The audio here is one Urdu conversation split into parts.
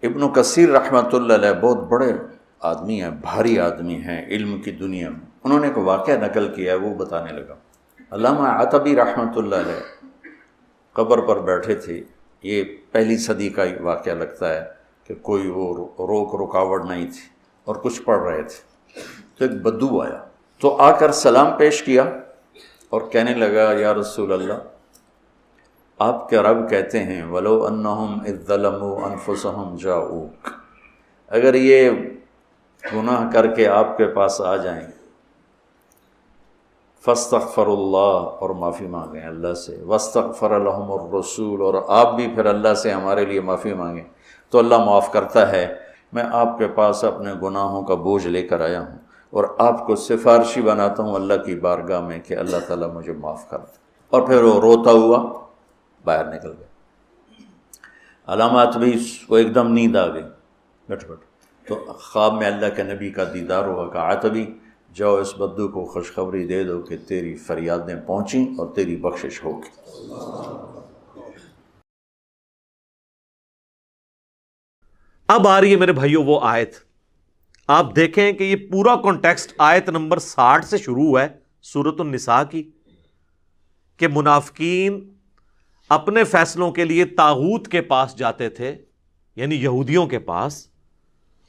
ابن کثیر رحمۃ اللہ علیہ بہت بڑے آدمی ہیں، بھاری آدمی ہیں علم کی دنیا میں، انہوں نے ایک واقعہ نقل کیا ہے، وہ بتانے لگا۔ علامہ عتبی رحمۃ اللہ علیہ قبر پر بیٹھے تھے، یہ پہلی صدی کا واقعہ لگتا ہے کہ کوئی وہ رکاوٹ نہیں تھی اور کچھ پڑھ رہے تھے، تو ایک بدو آیا تو آ کر سلام پیش کیا اور کہنے لگا یا رسول اللہ، آپ کے رب کہتے ہیں وَلَوْ أَنَّهُمْ إِذ ظَلَمُوا أَنفُسَهُمْ جَاءُوكَ، اگر یہ گناہ کر کے آپ کے پاس آ جائیں فَاسْتَغْفَرُوا اللَّهَ، اور معافی مانگیں اللہ سے، وَاسْتَغْفَرَ لَهُمُ الرَّسُولُ، اور آپ بھی پھر اللہ سے ہمارے لیے معافی مانگیں تو اللہ معاف کرتا ہے۔ میں آپ کے پاس اپنے گناہوں کا بوجھ لے کر آیا ہوں اور آپ کو سفارشی بناتا ہوں اللہ کی بارگاہ میں کہ اللہ تعالیٰ مجھے معاف کر دے۔ اور پھر وہ روتا ہوا باہر نکل گیا۔ علامات بھی کو ایک دم نیند آ گئی، بیٹھ تو خواب میں اللہ کے نبی کا دیدار ہوا، کہ عتبی جاؤ اس بدو کو خوشخبری دے دو کہ تیری فریادیں پہنچیں اور تیری بخشش ہوگی۔ اب آ رہی ہے میرے بھائیوں وہ آیت، آپ دیکھیں کہ یہ پورا کانٹیکسٹ آیت نمبر 60 سے شروع ہوا ہے سورۃ النساء کی، کہ منافقین اپنے فیصلوں کے لیے طاغوت کے پاس جاتے تھے، یعنی یہودیوں کے پاس،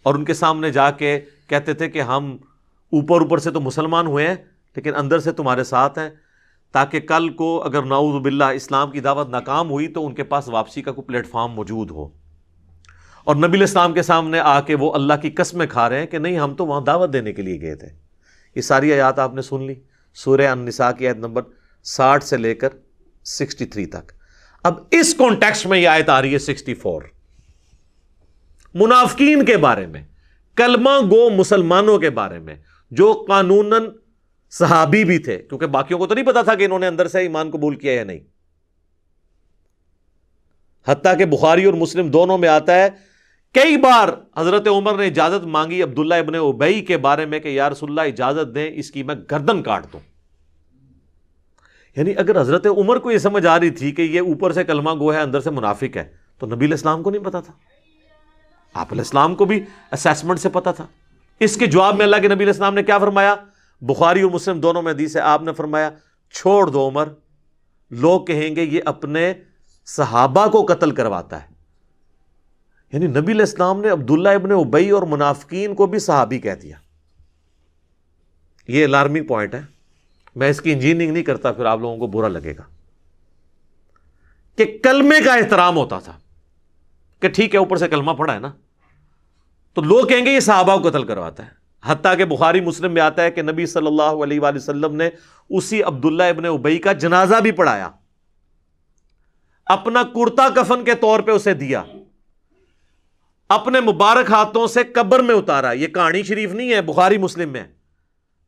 اور ان کے سامنے جا کے کہتے تھے کہ ہم اوپر سے تو مسلمان ہوئے ہیں لیکن اندر سے تمہارے ساتھ ہیں، تاکہ کل کو اگر نعوذ باللہ اسلام کی دعوت ناکام ہوئی تو ان کے پاس واپسی کا کوئی پلیٹ فارم موجود ہو۔ اور نبی علیہ السلام کے سامنے آ کے وہ اللہ کی قسمیں کھا رہے ہیں کہ نہیں ہم تو وہاں دعوت دینے کے لیے گئے تھے۔ یہ ساری آیات آپ نے سن لی، سورہ النساء کی آیت نمبر 60 سے لے کر 63 تک۔ اب اس کانٹیکسٹ میں یہ آیت آ رہی ہے 64، منافقین کے بارے میں، کلمہ گو مسلمانوں کے بارے میں جو قانوناً صحابی بھی تھے، کیونکہ باقیوں کو تو نہیں پتا تھا کہ انہوں نے اندر سے ایمان قبول کیا یا نہیں۔ حتیٰ کہ بخاری اور مسلم دونوں میں آتا ہے کئی بار حضرت عمر نے اجازت مانگی عبداللہ ابن ابی کے بارے میں کہ یا رسول اللہ اجازت دیں اس کی میں گردن کاٹ دوں۔ یعنی اگر حضرت عمر کو یہ سمجھ آ رہی تھی کہ یہ اوپر سے کلمہ گو ہے اندر سے منافق ہے، تو نبی علیہ السلام کو نہیں پتا تھا؟ آپ علیہ السلام کو بھی اسیسمنٹ سے پتا تھا۔ اس کے جواب میں اللہ کے نبی علیہ السلام نے کیا فرمایا؟ بخاری اور مسلم دونوں میں حدیث ہے، آپ نے فرمایا چھوڑ دو عمر، لوگ کہیں گے یہ اپنے صحابہ کو قتل کرواتا ہے۔ یعنی نبی علیہ السلام نے عبداللہ ابن ابی اور منافقین کو بھی صحابی کہہ دیا۔ یہ الارمنگ پوائنٹ ہے، میں اس کی انجینئرنگ نہیں کرتا، پھر آپ لوگوں کو برا لگے گا، کہ کلمے کا احترام ہوتا تھا کہ ٹھیک ہے اوپر سے کلمہ پڑھا ہے نا، تو لوگ کہیں گے یہ صحابہ کو قتل کرواتا ہے۔ حتیٰ کہ بخاری مسلم میں آتا ہے کہ نبی صلی اللہ علیہ وآلہ وسلم نے اسی عبداللہ ابن ابی کا جنازہ بھی پڑھایا، اپنا کرتا کفن کے طور پہ اسے دیا، اپنے مبارک ہاتھوں سے قبر میں اتارا۔ یہ کہانی شریف نہیں ہے، بخاری مسلم میں،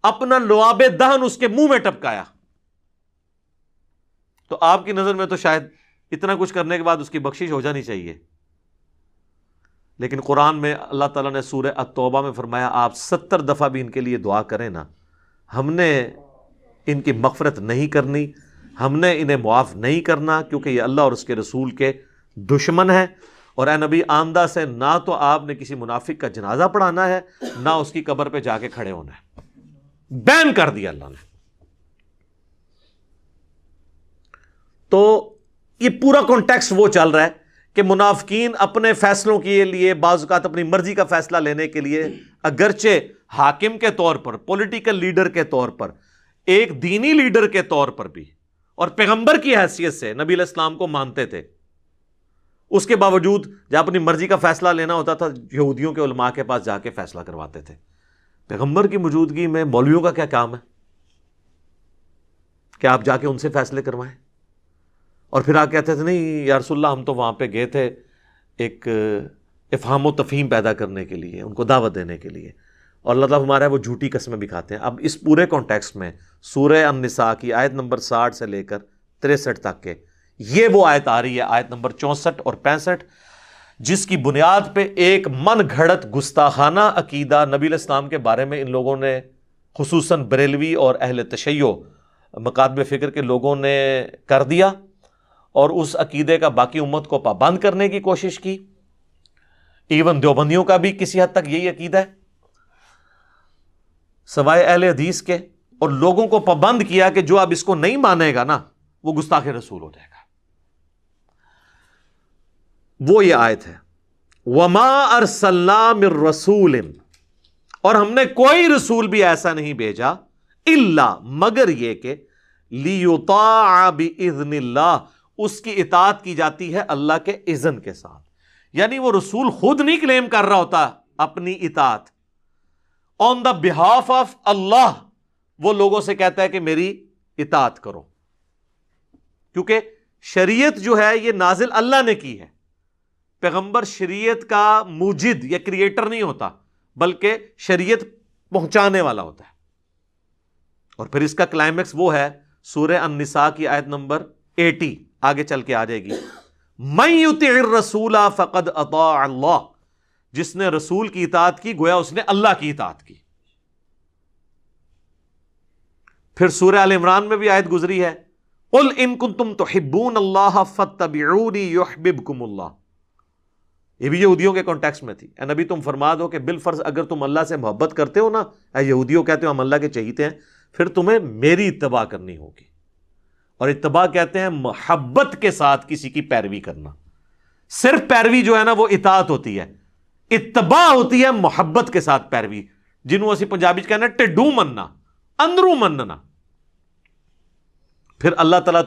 اپنا لعاب دہن اس کے منہ میں ٹپکایا۔ تو آپ کی نظر میں تو شاید اتنا کچھ کرنے کے بعد اس کی بخشش ہو جانی چاہیے، لیکن قرآن میں اللہ تعالیٰ نے سورہ التوبہ میں فرمایا آپ 70 دفعہ بھی ان کے لیے دعا کریں نا، ہم نے ان کی مغفرت نہیں کرنی، ہم نے انہیں معاف نہیں کرنا، کیونکہ یہ اللہ اور اس کے رسول کے دشمن ہے۔ اور اے نبی آمدہ سے نہ تو آپ نے کسی منافق کا جنازہ پڑھانا ہے، نہ اس کی قبر پہ جا کے کھڑے ہونا ہے، بین کر دیا اللہ نے۔ تو یہ پورا کانٹیکسٹ وہ چل رہا ہے کہ منافقین اپنے فیصلوں کے لیے بعض اوقات اپنی مرضی کا فیصلہ لینے کے لیے اگرچہ حاکم کے طور پر، پولیٹیکل لیڈر کے طور پر، ایک دینی لیڈر کے طور پر بھی، اور پیغمبر کی حیثیت سے نبی علیہ السلام کو مانتے تھے، اس کے باوجود جب اپنی مرضی کا فیصلہ لینا ہوتا تھا یہودیوں کے علماء کے پاس جا کے فیصلہ کرواتے تھے۔ پیغمبر کی موجودگی میں مولویوں کا کیا کام ہے کہ آپ جا کے ان سے فیصلے کروائیں؟ اور پھر آپ کہتے تھے نہیں یا رسول اللہ ہم تو وہاں پہ گئے تھے ایک افہام و تفہیم پیدا کرنے کے لیے، ان کو دعوت دینے کے لیے، اور اللہ تعالیٰ ہمارا ہے وہ جھوٹی قسمیں بھی کھاتے ہیں۔ اب اس پورے کانٹیکسٹ میں سورہ النساء کی آیت نمبر 60 سے لے کر 63 تک کے یہ وہ آیت آ رہی ہے، آیت نمبر 64 اور 65، جس کی بنیاد پہ ایک من گھڑت گستاخانہ عقیدہ نبی علیہ السلام کے بارے میں ان لوگوں نے، خصوصاً بریلوی اور اہل تشیع مکاتب فکر کے لوگوں نے کر دیا، اور اس عقیدے کا باقی امت کو پابند کرنے کی کوشش کی۔ ایون دیوبندیوں کا بھی کسی حد تک یہی عقیدہ ہے، سوائے اہل حدیث کے، اور لوگوں کو پابند کیا کہ جو اب اس کو نہیں مانے گا نا وہ گستاخ رسول ہو جائے گا۔ وہ یہ آیت ہے وما ارسلنا من رسول، اور ہم نے کوئی رسول بھی ایسا نہیں بھیجا الا مگر یہ کہ لیطاع باذن اللہ، اس کی اطاعت کی جاتی ہے اللہ کے اذن کے ساتھ۔ یعنی وہ رسول خود نہیں کلیم کر رہا ہوتا اپنی اطاعت، آن دا بہاف آف اللہ وہ لوگوں سے کہتا ہے کہ میری اطاعت کرو، کیونکہ شریعت جو ہے یہ نازل اللہ نے کی ہے۔ پیغمبر شریعت کا موجد یا کریٹر نہیں ہوتا، بلکہ شریعت پہنچانے والا ہوتا ہے۔ اور پھر اس کا کلائمیکس وہ ہے سورہ النساء کی آیت نمبر 80، آگے چل کے آ جائے گی، من یطع الرسول فقد اطاع اللہ، جس نے رسول کی اطاعت کی گویا اس نے اللہ کی اطاعت کی۔ پھر سورہ آل عمران میں بھی آیت گزری ہے، قل ان کنتم تحبون اللہ فاتبعونی یحببکم اللہ، یہ بھی یہودیوں کے کانٹیکسٹ میں تھی۔ اے نبی تم فرما دو کہ بالفرض اگر تم اللہ سے محبت کرتے ہو نا، اے یہودیوں کہتے ہو ہم اللہ کے چہیتے ہیں، پھر تمہیں میری اتباع کرنی ہوگی۔ اور اتباع کہتے ہیں محبت کے ساتھ کسی کی پیروی کرنا۔ صرف پیروی جو ہے نا وہ اطاعت ہوتی ہے، اتباع ہوتی ہے محبت کے ساتھ پیروی، جنہوں اسی پنجابی چ کہنا ٹڈو مننا، اندروں مننا۔ پھر اللہ تعالیٰ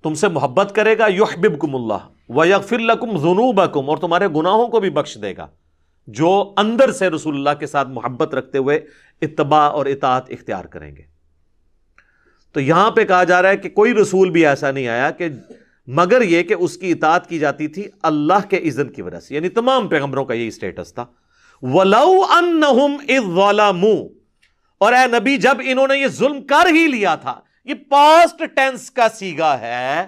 تم سے محبت کرے گا، یحببکم اللہ ویغفر لکم ذنوبکم، اور تمہارے گناہوں کو بھی بخش دے گا، جو اندر سے رسول اللہ کے ساتھ محبت رکھتے ہوئے اتباع اور اطاعت اختیار کریں گے۔ تو یہاں پہ کہا جا رہا ہے کہ کوئی رسول بھی ایسا نہیں آیا کہ مگر یہ کہ اس کی اطاعت کی جاتی تھی اللہ کے اذن کی وجہ سے، یعنی تمام پیغمبروں کا یہی سٹیٹس تھا۔ وَلَوْ أَنَّهُمْ إِذْ ظَلَمُوا، اور اے نبی جب انہوں نے یہ ظلم کر ہی لیا تھا، یہ پاسٹ ٹینس کا صیغہ ہے،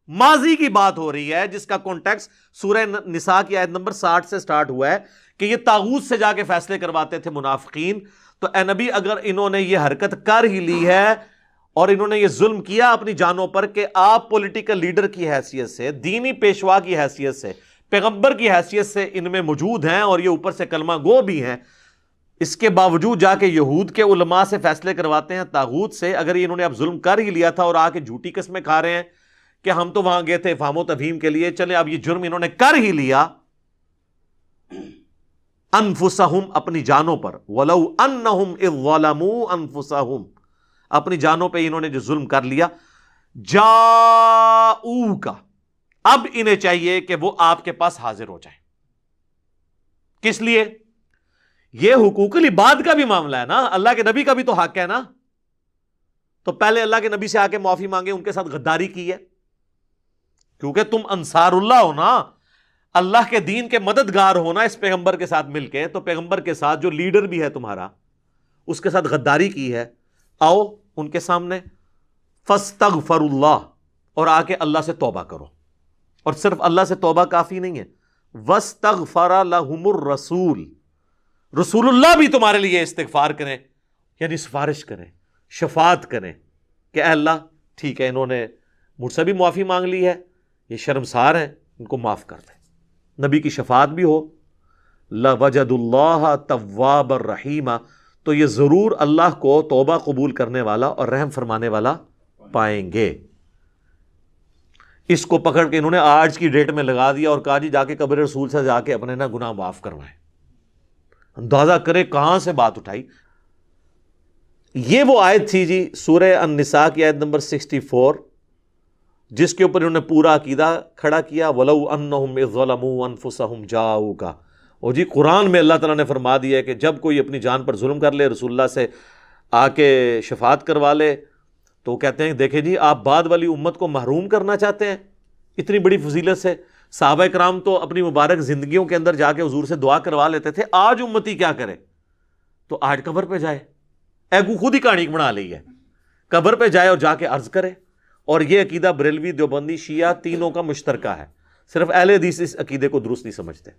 ماضی کی بات ہو رہی ہے، جس کا کانٹیکس سورہ نساء کی آیت نمبر 60 سے سٹارٹ ہوا ہے کہ یہ طاغوت سے جا کے فیصلے کرواتے تھے منافقین۔ تو اے نبی اگر انہوں نے یہ حرکت کر ہی لی ہے اور انہوں نے یہ ظلم کیا اپنی جانوں پر کہ آپ پولیٹیکل لیڈر کی حیثیت سے، دینی پیشوا کی حیثیت سے، پیغمبر کی حیثیت سے ان میں موجود ہیں اور یہ اوپر سے کلمہ گو بھی ہیں، اس کے باوجود جا کے یہود کے علماء سے فیصلے کرواتے ہیں طاغوت سے۔ اگر انہوں نے اب ظلم کر ہی لیا تھا اور آ کے جھوٹی قسمیں کھا رہے ہیں کہ ہم تو وہاں گئے تھے افہام و تفہیم کے لیے، چلے اب یہ جرم انہوں نے کر ہی لیا، انفسہم اپنی جانوں پر، ولو انہم اذ ظلموا انفسہم اپنی جانوں پہ انہوں نے جو ظلم کر لیا، جاؤکا اب انہیں چاہیے کہ وہ آپ کے پاس حاضر ہو جائیں۔ کس لیے؟ یہ حقوق العباد کا بھی معاملہ ہے نا، اللہ کے نبی کا بھی تو حق ہے نا۔ تو پہلے اللہ کے نبی سے آ کے معافی مانگے، ان کے ساتھ غداری کی ہے، کیونکہ تم انصار اللہ ہو نا، اللہ کے دین کے مددگار ہونا اس پیغمبر کے ساتھ مل کے، تو پیغمبر کے ساتھ جو لیڈر بھی ہے تمہارا اس کے ساتھ غداری کی ہے، آؤ ان کے سامنے فاستغفر اللہ، اور آ کے اللہ سے توبہ کرو۔ اور صرف اللہ سے توبہ کافی نہیں ہے، واستغفر لہم الرسول، رسول اللہ بھی تمہارے لیے استغفار کریں، یعنی سفارش کریں، شفاعت کریں کہ اے اللہ ٹھیک ہے انہوں نے مجھ سے بھی معافی مانگ لی ہے، یہ شرمسار ہیں، ان کو معاف کر دیں، نبی کی شفاعت بھی ہو۔ لَوَجَدُ اللَّهَ تَوَّابًا رَحِيمًا، تو یہ ضرور اللہ کو توبہ قبول کرنے والا اور رحم فرمانے والا پائیں گے۔ اس کو پکڑ کے انہوں نے آج کی ڈیٹ میں لگا دیا اور کہا جی جا کے قبر رسول سے جا کے اپنے نا گناہ معاف کروائیں۔ اندازہ کرے کہاں سے بات اٹھائی۔ یہ وہ آیت تھی جی سورہ النساء کی آیت نمبر 64، جس کے اوپر انہوں نے پورا عقیدہ کھڑا کیا، وَلَوْ أَنَّهُمْ إِذْ ظَلَمُوا أَنفُسَهُمْ جَاءُوكَ۔ اور جی قرآن میں اللہ تعالیٰ نے فرما دیا ہے کہ جب کوئی اپنی جان پر ظلم کر لے، رسول اللہ سے آ کے شفاعت کروا لے، تو وہ کہتے ہیں دیکھیں جی آپ بعد والی امت کو محروم کرنا چاہتے ہیں اتنی بڑی فضیلت سے۔ صحابہ کرام تو اپنی مبارک زندگیوں کے اندر جا کے حضور سے دعا کروا لیتے تھے، آج امتی کیا کرے؟ تو آج قبر پہ جائے، ایگو خود ہی کہانی بنا لی ہے، قبر پہ جائے اور جا کے عرض کرے۔ اور یہ عقیدہ بریلوی، دیوبندی، شیعہ تینوں کا مشترکہ ہے، صرف اہل حدیث اس عقیدے کو درست نہیں سمجھتے۔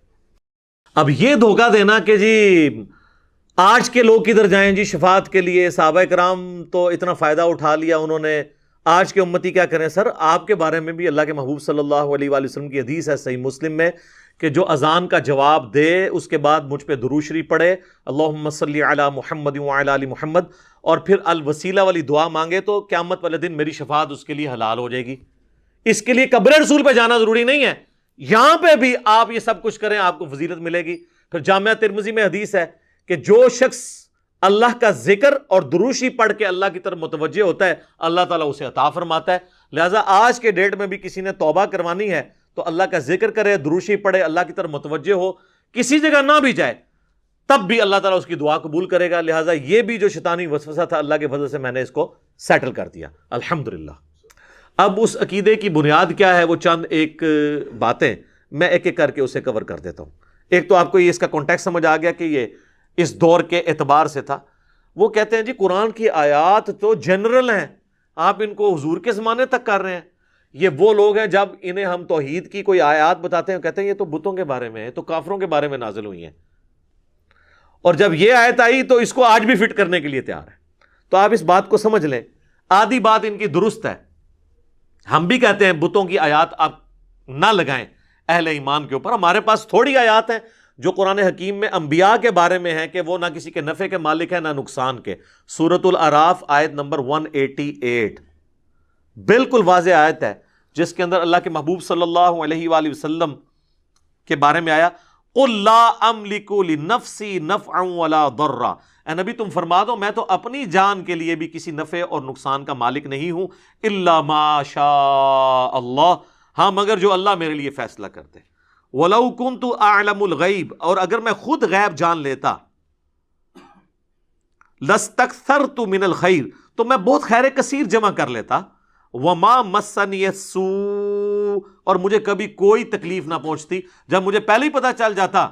اب یہ دھوکہ دینا کہ جی آج کے لوگ کدھر جائیں جی شفاعت کے لیے، صحابہ کرام تو اتنا فائدہ اٹھا لیا انہوں نے، آج کے امتی کیا کریں؟ سر آپ کے بارے میں بھی اللہ کے محبوب صلی اللہ علیہ وآلہ وسلم کی حدیث ہے صحیح مسلم میں کہ جو اذان کا جواب دے اس کے بعد مجھ پہ درود شریف پڑھے اللہم صلی علی محمد وعلی آل محمد، اور پھر الوسیلہ والی دعا مانگے تو قیامت والے دن میری شفاعت اس کے لیے حلال ہو جائے گی۔ اس کے لیے قبر رسول پہ جانا ضروری نہیں ہے، یہاں پہ بھی آپ یہ سب کچھ کریں آپ کو فضیلت ملے گی۔ پھر جامعہ ترمذی میں حدیث ہے کہ جو شخص اللہ کا ذکر اور درود شریف پڑھ کے اللہ کی طرف متوجہ ہوتا ہے اللہ تعالیٰ اسے عطا فرماتا ہے۔ لہٰذا آج کے ڈیٹ میں بھی کسی نے توبہ کروانی ہے تو اللہ کا ذکر کرے، درود شریف پڑھے، اللہ کی طرف متوجہ ہو، کسی جگہ نہ بھی جائے تب بھی اللہ تعالیٰ اس کی دعا قبول کرے گا۔ لہٰذا یہ بھی جو شیطانی وسوسہ تھا اللہ کے فضل سے میں نے اس کو سیٹل کر دیا الحمدللہ۔ اب اس عقیدے کی بنیاد کیا ہے وہ چند ایک باتیں میں ایک ایک کر کے اسے کور کر دیتا ہوں۔ ایک تو آپ کو یہ اس کا کانٹیکسٹ سمجھ آ گیا کہ یہ اس دور کے اعتبار سے تھا۔ وہ کہتے ہیں جی قرآن کی آیات تو جنرل ہیں، آپ ان کو حضور کے زمانے تک کر رہے ہیں۔ یہ وہ لوگ ہیں جب انہیں ہم توحید کی کوئی آیات بتاتے ہیں کہتے ہیں یہ تو بتوں کے بارے میں ہے، تو کافروں کے بارے میں نازل ہوئی ہیں، اور جب یہ آیت آئی تو اس کو آج بھی فٹ کرنے کے لیے تیار ہے۔ تو آپ اس بات کو سمجھ لیں، آدھی بات ان کی درست ہے، ہم بھی کہتے ہیں بتوں کی آیات آپ نہ لگائیں اہل ایمان کے اوپر۔ ہمارے پاس تھوڑی آیات ہیں جو قرآن حکیم میں انبیاء کے بارے میں ہے کہ وہ نہ کسی کے نفع کے مالک ہیں نہ نقصان کے۔ سورۃ الاعراف آیت نمبر 188 بالکل واضح آیت ہے جس کے اندر اللہ کے محبوب صلی اللہ علیہ وآلہ وسلم کے بارے میں آیا قُلْ لَا أَمْلِكُ لِنَفْسِي نَفْعًا وَلَا ضَرًّا، اے نبی تم فرما دو میں تو اپنی جان کے لیے بھی کسی نفع اور نقصان کا مالک نہیں ہوں، إِلَّا مَا شَاءَ اللَّهُ، ہاں مگر جو اللہ میرے لیے فیصلہ کرتے۔ وَلَوْ كُنْتُ أَعْلَمُ الْغَيْبَ، اور اگر میں خود غیب جان لیتا، لَاسْتَكْثَرْتُ مِنَ الْخَيْرِ، تو میں بہت خیر کثیر جمع کر لیتا، وَمَا مَسَّنِيَ السُّوءُ، اور مجھے کبھی کوئی تکلیف نہ پہنچتی۔ جب مجھے پہلے ہی پتا چل جاتا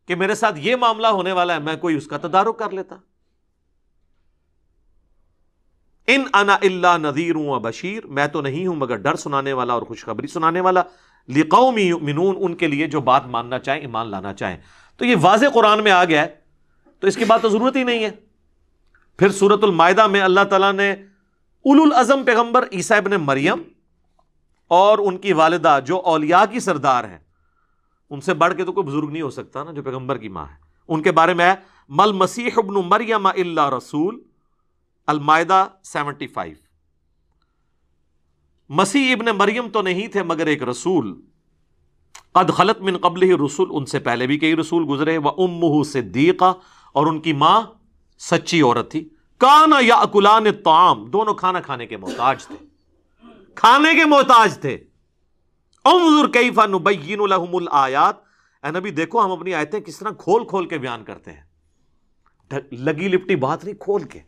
کہ میرے ساتھ یہ معاملہ ہونے والا ہے میں کوئی اس کا تدارک کر لیتا۔ ان انا الا نذیر و بشیر، میں تو نہیں ہوں مگر ڈر سنانے والا اور خوشخبری سنانے والا، لقوم یؤمنون، ان کے لیے جو بات ماننا چاہیں ایمان لانا چاہیں۔ تو یہ واضح قرآن میں آ گیا ہے تو اس کی بات تو ضرورت ہی نہیں ہے۔ پھر سورۃ المائدہ میں اللہ تعالیٰ نے اولو العزم پیغمبر عیسیٰ ابن مریم اور ان کی والدہ جو اولیاء کی سردار ہیں، ان سے بڑھ کے تو کوئی بزرگ نہیں ہو سکتا نا جو پیغمبر کی ماں ہے، ان کے بارے میں ہے مل مسیح ابن مریم الا رسول، المائدہ 75۔ مسیح ابن مریم تو نہیں تھے مگر ایک رسول، قد خلت من قبلہ الرسل، ان سے پہلے بھی کئی رسول گزرے، وامہ صدیقہ، اور ان کی ماں سچی عورت تھی، کانا یاکلان الطعام، دونوں کھانا کھانے کے محتاج تھے، کھانے کے محتاج تھے۔ انظر کیف نبین لہم الآیات، اے نبی دیکھو ہم اپنی آیتیں کس طرح کھول کھول کے بیان کرتے ہیں، لگی لپٹی بات نہیں، کھول کے۔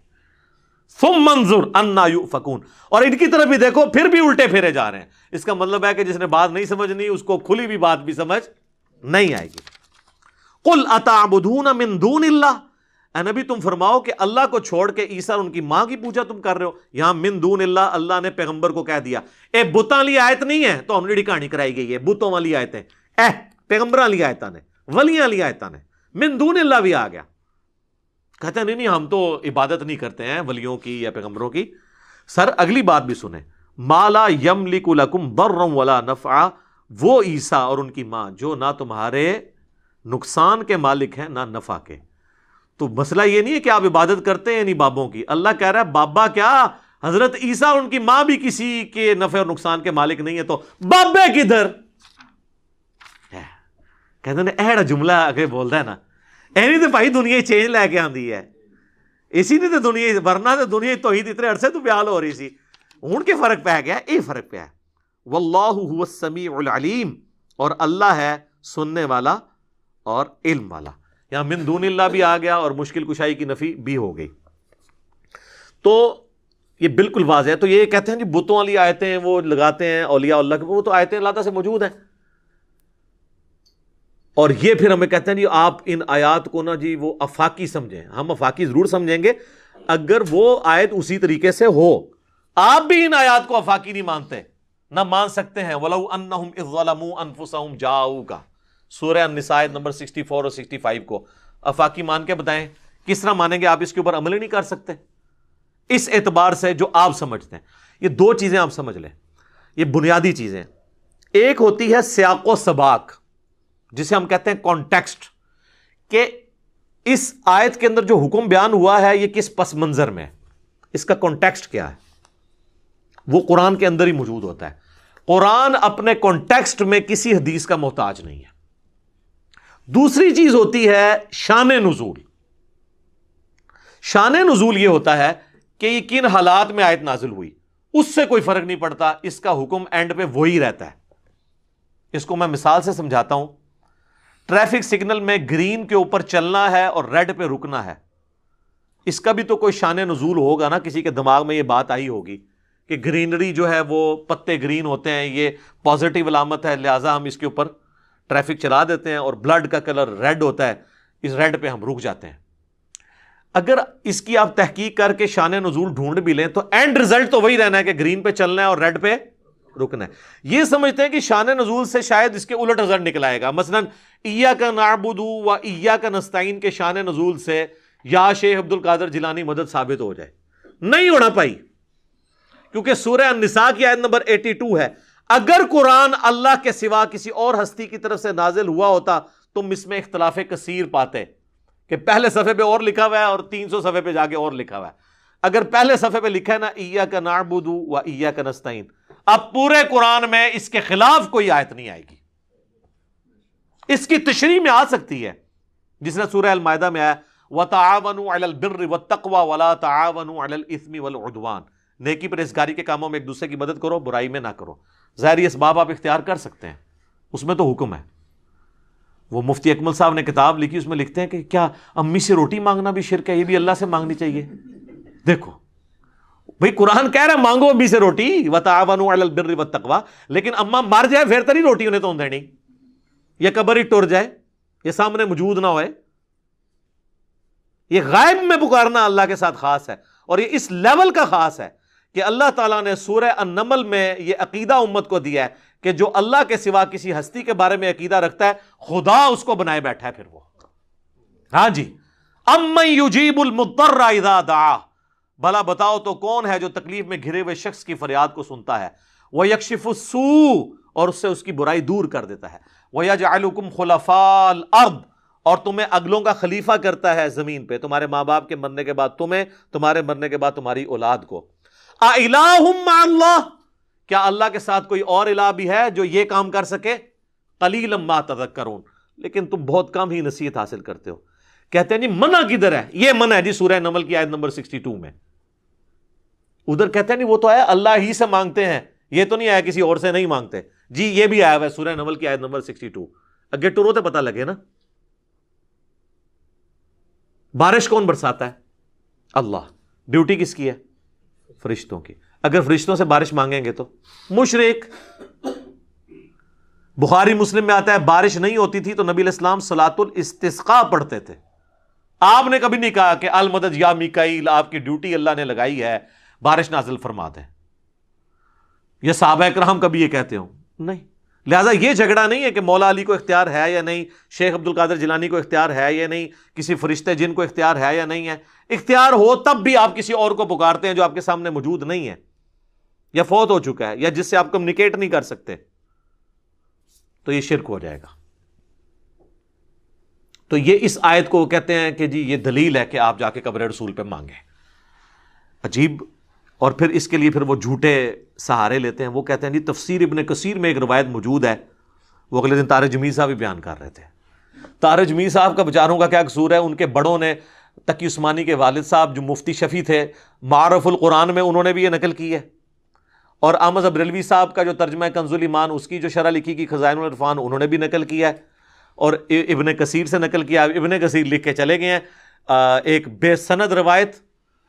ثم انظر انا یؤفکون، اور ان کی طرف بھی دیکھو پھر بھی الٹے پھیرے جا رہے ہیں۔ اس کا مطلب ہے کہ جس نے بات نہیں سمجھنی اس کو کھلی بھی بات بھی سمجھ نہیں آئے گی۔ قل اتعبدون من دون اللہ، اے نبی تم فرماؤ کہ اللہ کو چھوڑ کے عیسیٰ اور ان کی ماں کی پوجا تم کر رہے ہو۔ یہاں من دون اللہ، اللہ نے پیغمبر کو کہہ دیا اے بتاں والی آیت نہیں ہے تو ہم نے کہانی کرائی گئی ہے، بتوں والی آیتیں، اے پیغمبراں والی آیتاں نے، ولیاں والی آیتاں نے، من دون اللہ بھی آ گیا۔ کہتے ہیں نہیں ہم تو عبادت نہیں کرتے ہیں ولیوں کی یا پیغمبروں کی۔ سر اگلی بات بھی سنیں، ما لا یملک لکم ضرا ولا نفعا، وہ عیسیٰ اور ان کی ماں جو نہ تمہارے نقصان کے مالک ہیں نہ نفع کے۔ تو مسئلہ یہ نہیں ہے کہ آپ عبادت کرتے ہیں نہیں بابوں کی، اللہ کہہ رہا ہے بابا کیا، حضرت عیسیٰ اور ان کی ماں بھی کسی کے نفع اور نقصان کے مالک نہیں ہے، تو بابے کدھر؟ کہتے ہیں ایڑا جملہ آگے بولتا ہے نا، اینی تو بھائی دنیا چینج لے کے آندی ہے، اسی نے تو دنیا، ورنہ تو دنیا توحید اتنے عرصے تو بیال ہو رہی سی، ہوں کے فرق پہ گیا، یہ فرق پہ ہے۔ واللہ هو السمیع العلیم، اور اللہ ہے سننے والا اور علم والا۔ یہاں من دون اللہ بھی آ گیا اور مشکل کشائی کی نفی بھی ہو گئی۔ تو یہ بالکل واضح ہے۔ تو یہ کہتے ہیں جی بتوں والی آیتیں وہ لگاتے ہیں اولیاء اللہ کے، وہ تو آیتیں اللہ سے موجود ہیں، اور یہ پھر ہمیں کہتے ہیں جی آپ ان آیات کو نا جی وہ افاقی سمجھیں۔ ہم افاقی ضرور سمجھیں گے اگر وہ آیت اسی طریقے سے ہو۔ آپ بھی ان آیات کو افاقی نہیں مانتے، نہ مان سکتے ہیں۔ وَلَوْ أَنَّهُمْ إِذْ ظَلَمُوا أَنفُسَهُمْ جَاءُوكَ، سورہ النساء نمبر 64 اور 65 کو افاقی مان کے بتائیں کس طرح مانیں گے؟ آپ اس کے اوپر عمل ہی نہیں کر سکتے۔ اس اعتبار سے جو آپ سمجھتے ہیں، یہ دو چیزیں آپ سمجھ لیں، یہ بنیادی چیزیں۔ ایک ہوتی ہے سیاق و سباق، جسے ہم کہتے ہیں کانٹیکسٹ، کہ اس آیت کے اندر جو حکم بیان ہوا ہے یہ کس پس منظر میں ہے، اس کا کانٹیکسٹ کیا ہے، وہ قرآن کے اندر ہی موجود ہوتا ہے. قرآن اپنے کانٹیکسٹ میں کسی حدیث کا محتاج نہیں ہے. دوسری چیز ہوتی ہے شان نزول. شان نزول یہ ہوتا ہے کہ یہ کن حالات میں آیت نازل ہوئی، اس سے کوئی فرق نہیں پڑتا، اس کا حکم اینڈ پہ وہی رہتا ہے. اس کو میں مثال سے سمجھاتا ہوں. ٹریفک سگنل میں گرین کے اوپر چلنا ہے اور ریڈ پہ رکنا ہے، اس کا بھی تو کوئی شان نزول ہوگا نا. کسی کے دماغ میں یہ بات آئی ہوگی کہ گرینری جو ہے وہ پتے گرین ہوتے ہیں، یہ پازیٹیو علامت ہے، لہٰذا ہم اس کے اوپر ٹریفک چلا دیتے ہیں، اور بلڈ کا کلر ریڈ ہوتا ہے، اس ریڈ پہ ہم رک جاتے ہیں. اگر اس کی آپ تحقیق کر کے شان نزول ڈھونڈ بھی لیں تو اینڈ ریزلٹ تو وہی رہنا ہے کہ گرین پہ چلنا ہے اور ریڈ پہ رکنا ہے. یہ سمجھتے ہیں کہ شان نزول سے شاید اس کے الٹ رزلٹ نکل آئے گا. مثلا ایاک نعبد و ایاک نستعین کے شان نزول سے یا شیخ عبد القادر جیلانی مدد ثابت ہو جائے. نہیں ہونا پائی، کیونکہ سورہ النساء کی آیت نمبر 82 ہے. اگر قرآن اللہ کے سوا کسی اور ہستی کی طرف سے نازل ہوا ہوتا تم اس میں اختلاف کثیر پاتے کہ پہلے صفحے پہ اور لکھا ہوا ہے اور 300 صفحے پہ جا کے اور لکھا ہوا ہے. اگر پہلے صفحے پہ لکھا ہے نا ایاک نعبد و ایاک نستعین، اب پورے قرآن میں اس کے خلاف کوئی آیت نہیں آئے گی. اس کی تشریح میں آ سکتی ہے، جس نے سورہ المائدہ میں آیا وَتَعَاوَنُوا عَلَى الْبِرِّ وَالتَّقْوَى وَلَا تَعَاوَنُوا عَلَى الْإِثْمِ وَالْعُدْوَانِ. نیکی پرہیزگاری کے کاموں میں ایک دوسرے کی مدد کرو، برائی میں نہ کرو. ظاہری اسباب آپ اختیار کر سکتے ہیں، اس میں تو حکم ہے. وہ مفتی اکمل صاحب نے کتاب لکھی، اس میں لکھتے ہیں کہ کیا امی سے روٹی مانگنا بھی شرک ہے؟ یہ بھی اللہ سے مانگنی چاہیے. دیکھو بھئی قرآن کہہ رہا ہے مانگو امی سے روٹی، وَتَعَاوَنُوا عَلَى الْبِرِّ وَالتَّقْوَى، لیکن اما مر جائے پھر تو نہیں روٹی انہیں تو دینی، یا قبر ہی ٹر جائے، یہ سامنے موجود نہ ہوئے. یہ غائب میں پکارنا اللہ کے ساتھ خاص ہے، اور یہ اس لیول کا خاص ہے کہ اللہ تعالیٰ نے سورہ النمل میں یہ عقیدہ امت کو دیا ہے کہ جو اللہ کے سوا کسی ہستی کے بارے میں عقیدہ رکھتا ہے خدا اس کو بنائے بیٹھا ہے. پھر وہ ہاں جی امن یجیب المضطر اذا دعا، بھلا بتاؤ تو کون ہے جو تکلیف میں گھرے ہوئے شخص کی فریاد کو سنتا ہے. وَيَكْشِفُ السُّوءَ، اور اس سے اس کی برائی دور کر دیتا ہے. وَيَجْعَلُكُمْ خُلَفَاءَ الْأَرْضِ، اور تمہیں اگلوں کا خلیفہ کرتا ہے زمین پہ، تمہارے ماں باپ کے مرنے کے بعد تمہیں، تمہارے مرنے کے بعد تمہاری اولاد کو. اِلَٰهٌ مَّعَ اللَّهِ، کیا اللہ کے ساتھ کوئی اور الہ بھی ہے جو یہ کام کر سکے؟ قَلِيلًا مَّا تَذَكَّرُونَ، لیکن تم بہت کم ہی نصیحت حاصل کرتے ہو. کہتے ہیں جی منع کدھر ہے؟ یہ منع ہے جی سورہ نمل کی آیت نمبر 62 میں. ادھر کہتے ہیں نہیں وہ تو ہے اللہ ہی سے مانگتے ہیں، یہ تو نہیں آیا کسی اور سے نہیں مانگتے. جی یہ بھی آیا ہوا ہے سورہ نمل کی آیت نمبر 62. اگے ٹورو تے پتہ لگے نا. بارش کون برساتا ہے؟ اللہ. ڈیوٹی کس کی ہے؟ فرشتوں کی. اگر فرشتوں سے بارش مانگیں گے تو مشرک. بخاری مسلم میں آتا ہے بارش نہیں ہوتی تھی تو نبی علیہ السلام صلاۃ الاستسقاء پڑھتے تھے. آپ نے کبھی نہیں کہا کہ المدد یا میکائیل، آپ کی ڈیوٹی اللہ نے لگائی ہے، بارش نازل فرما دیں. یہ صحابہ کرام کبھی یہ کہتے ہوں؟ نہیں. لہٰذا یہ جھگڑا نہیں ہے کہ مولا علی کو اختیار ہے یا نہیں، شیخ عبد القادر جیلانی کو اختیار ہے یا نہیں، کسی فرشتے جن کو اختیار ہے یا نہیں ہے. اختیار ہو تب بھی آپ کسی اور کو پکارتے ہیں جو آپ کے سامنے موجود نہیں ہے یا فوت ہو چکا ہے یا جس سے آپ کمیونیکیٹ نہیں کر سکتے، تو یہ شرک ہو جائے گا. تو یہ اس آیت کو کہتے ہیں کہ جی یہ دلیل ہے کہ آپ جا کے قبر رسول پہ مانگیں. عجیب. اور پھر اس کے لیے پھر وہ جھوٹے سہارے لیتے ہیں. وہ کہتے ہیں جی تفسیر ابن کثیر میں ایک روایت موجود ہے، وہ اگلے دن طارق جمیل صاحب بھی بیان کر رہے تھے. طارق جمیل صاحب کا بیچاروں کا کیا قصور ہے؟ ان کے بڑوں نے، تقی عثمانی کے والد صاحب جو مفتی شفیع تھے، معارف القرآن میں انہوں نے بھی یہ نقل کی ہے، اور احمد بریلوی صاحب کا جو ترجمہ کنز الایمان اس کی جو شرح لکھی کی خزائن العرفان انہوں نے بھی نقل کیا ہے، اور ابن کثیر سے نقل کیا. ابن کثیر لکھ کے چلے گئے ہیں ایک بے سند روایت،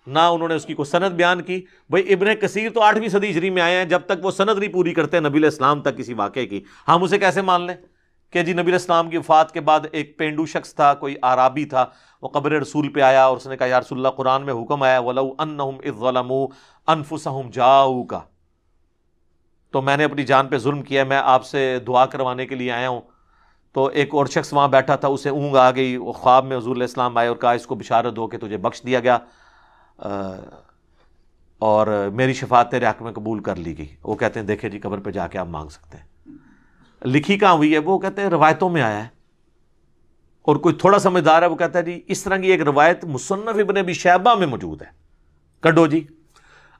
نہ انہوں نے اس کی کوئی سند بیان کی. بھئی ابن کثیر تو 8ویں صدی ہجری میں آئے ہیں، جب تک وہ سند نہیں پوری کرتے نبی علیہ السلام تک کسی واقعے کی، ہم اسے کیسے مان لیں کہ جی نبی علیہ السلام کی وفات کے بعد ایک پینڈو شخص تھا، کوئی اعرابی تھا، وہ قبر رسول پہ آیا اور اس نے کہا یا رسول اللہ قرآن میں حکم آیا وَلَوْ أَنَّهُمْ إِذْ ظَلَمُوا أَنفُسَهُمْ جَاءُوكَ، تو میں نے اپنی جان پہ ظلم کیا، میں آپ سے دعا کروانے کے لیے آیا ہوں. تو ایک اور شخص وہاں بیٹھا تھا، اسے اونگ آ گئی، وہ خواب میں حضور علیہ السلام آئے اور کہا اس کو بشارت دو کہ تجھے بخش دیا گیا اور میری شفاعت تیرے حق میں قبول کر لی گئی. وہ کہتے ہیں دیکھیں جی قبر پہ جا کے آپ مانگ سکتے ہیں. لکھی کہاں ہوئی ہے؟ وہ کہتے ہیں روایتوں میں آیا ہے. اور کوئی تھوڑا سمجھدار ہے وہ کہتا ہے جی اس طرح کی ایک روایت مصنف ابن ابی شیبہ میں موجود ہے. کڈو جی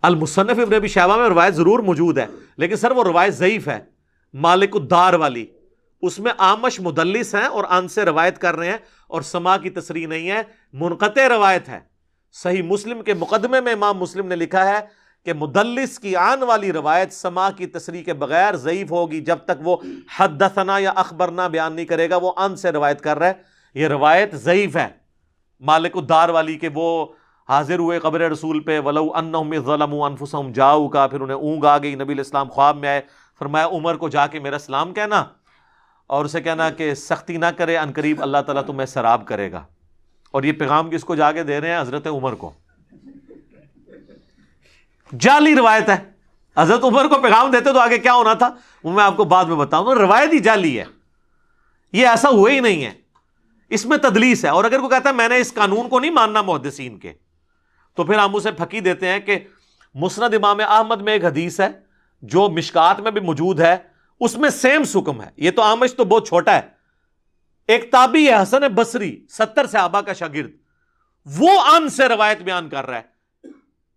المصنف ابن ابی شیبہ میں روایت ضرور موجود ہے لیکن سر وہ روایت ضعیف ہے, مالک الدار والی. اس میں آمش مدلس ہیں اور ان سے روایت کر رہے ہیں اور سما کی تصریح نہیں ہے, منقطع روایت ہے. صحیح مسلم کے مقدمے میں امام مسلم نے لکھا ہے کہ مدلس کی آن والی روایت سما کی تصریح کے بغیر ضعیف ہوگی جب تک وہ حدثنا یا اخبرنا بیان نہیں کرے گا, وہ ان سے روایت کر رہا ہے. یہ روایت ضعیف ہے مالک الدار والی کہ وہ حاضر ہوئے قبر رسول پہ ولو انہم ظلموا انفسہم جاؤ کا, پھر انہیں اونگ آ گئی, نبی علیہ السلام خواب میں آئے, فرمایا عمر کو جا کے میرا سلام کہنا اور اسے کہنا کہ سختی نہ کرے, ان قریب اللہ تعالیٰ تمہیں سراب کرے گا. اور یہ پیغام کس کو جا کے دے رہے ہیں؟ حضرت عمر کو. جعلی روایت ہے, حضرت عمر کو پیغام دیتے تو آگے کیا ہونا تھا وہ میں آپ کو بعد میں بتاؤں. روایت ہی جعلی ہے, یہ ایسا ہوا ہی نہیں ہے, اس میں تدلیس ہے. اور اگر کوئی کہتا ہے میں نے اس قانون کو نہیں ماننا محدثین کے, تو پھر ہم اسے پھکی دیتے ہیں کہ مسند امام احمد میں ایک حدیث ہے جو مشکات میں بھی موجود ہے, اس میں سیم حکم ہے. یہ تو آمش تو بہت چھوٹا ہے, ایک تابعی ہے حسن بصری 70 صحابہ کا شاگرد, وہ ان سے روایت بیان کر رہا ہے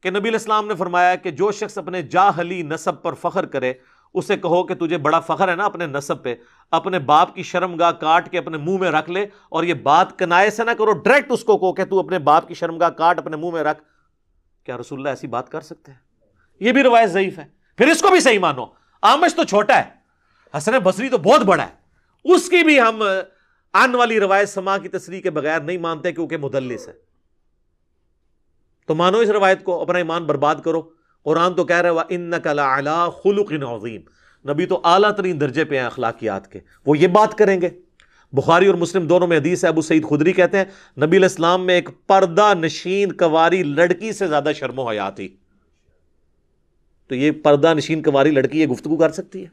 کہ نبی علیہ السلام نے فرمایا کہ جو شخص اپنے جاہلی نسب پر فخر کرے اسے کہو کہ تجھے بڑا فخر ہے نا اپنے نسب پہ, اپنے باپ کی شرمگاہ کاٹ کے اپنے منہ میں رکھ لے, اور یہ بات کنائے سے نہ کرو, ڈائریکٹ اس کو کہو کہ تو اپنے باپ کی شرمگاہ کاٹ اپنے منہ میں رکھ. کیا رسول اللہ ایسی بات کر سکتے ہیں؟ یہ بھی روایت ضعیف ہے. پھر اس کو بھی صحیح مانو, آمش تو چھوٹا ہے, حسن بصری تو بہت بڑا ہے, اس کی بھی ہم آن والی روایت سما کی تصریح کے بغیر نہیں مانتے کیونکہ مدلس ہے. تو مانو اس روایت کو, اپنا ایمان برباد کرو. قرآن تو کہہ رہا ہے وَإِنَّكَ لَعَلَىٰ خُلُقٍ عَظِيمٍ, نبی تو اعلیٰ ترین درجے پہ ہیں اخلاقیات کے, وہ یہ بات کریں گے. بخاری اور مسلم دونوں میں حدیث ہے, ابو سعید خدری کہتے ہیں نبی علیہ السلام میں ایک پردہ نشین کنواری لڑکی سے زیادہ شرم و حیا تھی. تو یہ پردہ نشین کنواری لڑکی یہ گفتگو کر سکتی ہے؟